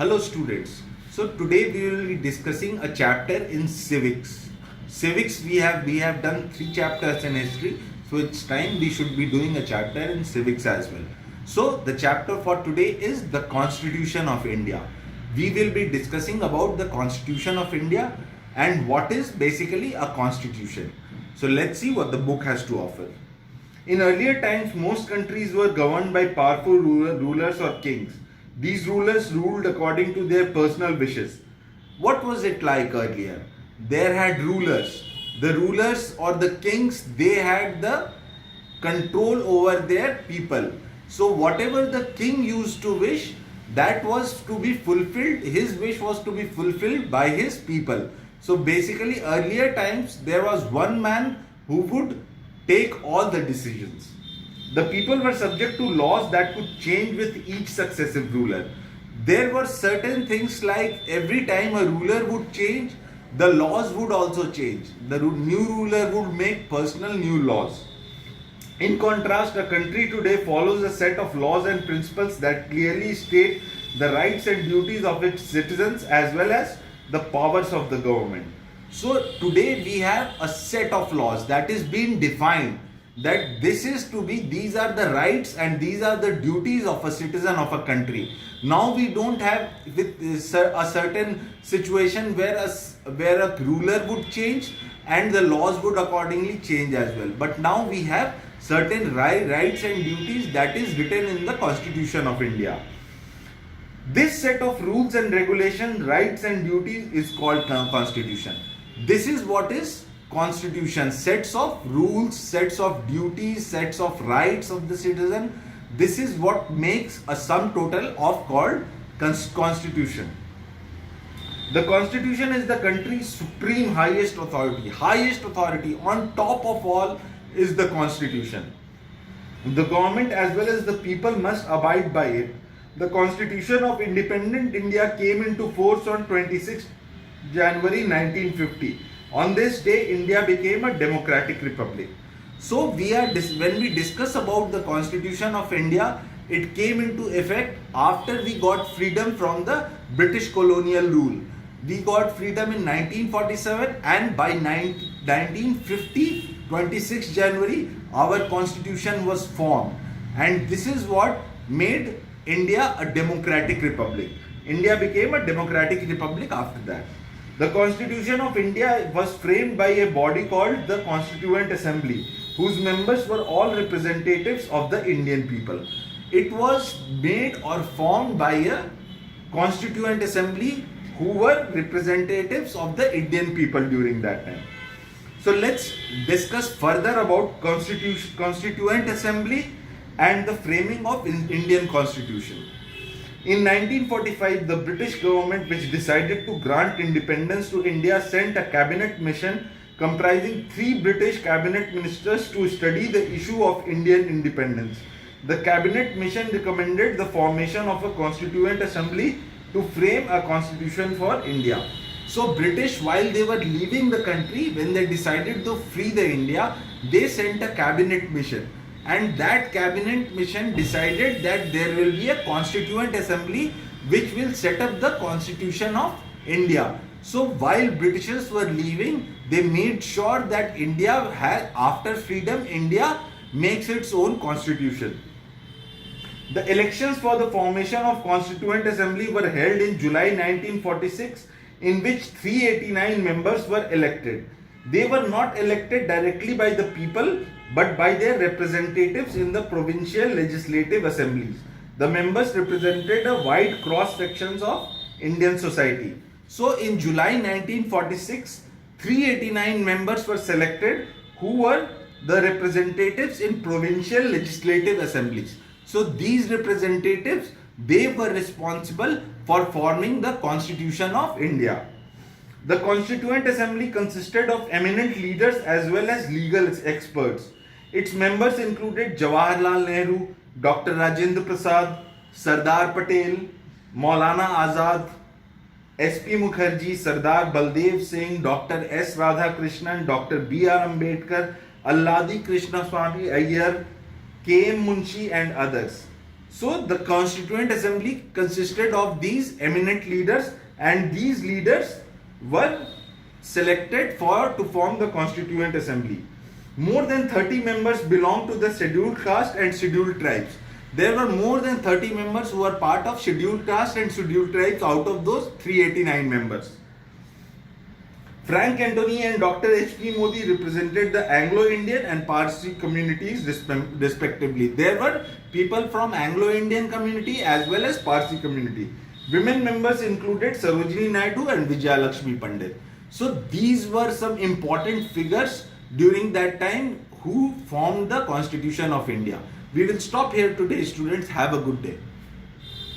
Hello students. So today we will be discussing a chapter in civics. Civics we have done 3 chapters in history, so it's time we should be doing a chapter in civics as well. So the chapter for today is the Constitution of India. We will be discussing about the Constitution of India and what is basically a constitution. So let's see what the book has to offer. In earlier times, most countries were governed by powerful rulers or kings. These rulers ruled according to their personal wishes. What was it like earlier? There had rulers. The rulers or the kings, they had the control over their people. So whatever the king used to wish, that was to be fulfilled. His wish was to be fulfilled by his people. So basically earlier times there was one man who would take all the decisions. The people were subject to laws that could change with each successive ruler. There were certain things like every time a ruler would change, the laws would also change. The new ruler would make personal new laws. In contrast, a country today follows a set of laws and principles that clearly state the rights and duties of its citizens as well as the powers of the government. So today we have a set of laws that is being defined, that this is to be, these are the rights and these are the duties of a citizen of a country. Now we don't have with a certain situation where a ruler would change and the laws would accordingly change as well. But now we have certain rights and duties that is written in the Constitution of India. This set of rules and regulations, rights and duties is called Constitution. This is what is Constitution. Sets of rules, sets of duties, sets of rights of the citizen. This is what makes a sum total of called Constitution. The Constitution is the country's supreme highest authority. Highest authority on top of all is the Constitution. The government as well as the people must abide by it. The Constitution of Independent India came into force on 26 January 1950. On this day, India became a democratic republic. So when we discuss about the Constitution of India, it came into effect after we got freedom from the British colonial rule. We got freedom in 1947 and by 1950, 26 January, our Constitution was formed. And this is what made India a democratic republic. India became a democratic republic after that. The Constitution of India was framed by a body called the Constituent Assembly, whose members were all representatives of the Indian people. It was made or formed by a Constituent Assembly who were representatives of the Indian people during that time. So let's discuss further about Constituent Assembly and the framing of Indian Constitution. In 1945, the British government, which decided to grant independence to India, sent a cabinet mission comprising 3 British cabinet ministers to study the issue of Indian independence. The cabinet mission recommended the formation of a Constituent Assembly to frame a constitution for India. So British, while they were leaving the country, when they decided to free the India, they sent a cabinet mission. And that cabinet mission decided that there will be a Constituent Assembly which will set up the Constitution of India. So while Britishers were leaving, they made sure that India had, after freedom, India makes its own constitution. The elections for the formation of Constituent Assembly were held in July 1946, in which 389 members were elected. They were not elected directly by the people but by their representatives in the provincial legislative assemblies. The members represented a wide cross sections of Indian society. So in July 1946, 389 members were selected who were the representatives in provincial legislative assemblies. So these representatives, they were responsible for forming the Constitution of India. The Constituent Assembly consisted of eminent leaders as well as legal experts. Its members included Jawaharlal Nehru, Dr. Rajendra Prasad, Sardar Patel, Maulana Azad, S.P. Mukherjee, Sardar Baldev Singh, Dr. S. Radhakrishnan, Dr. B.R. Ambedkar, Alladi Krishnaswamy Iyer, K.M. Munshi and others. So the Constituent Assembly consisted of these eminent leaders, and these leaders were selected to form the Constituent Assembly. More than 30 members belong to the scheduled caste and scheduled tribes. There were more than 30 members who were part of scheduled caste and scheduled tribes out of those 389 members. Frank Anthony and Dr. H.P. Modi represented the Anglo-Indian and Parsi communities respectively. There were people from Anglo-Indian community as well as Parsi community. Women members included Sarojini Naidu and Vijayalakshmi Pandit. So these were some important figures during that time who formed the Constitution of India. We will stop here today, students. Have a good day.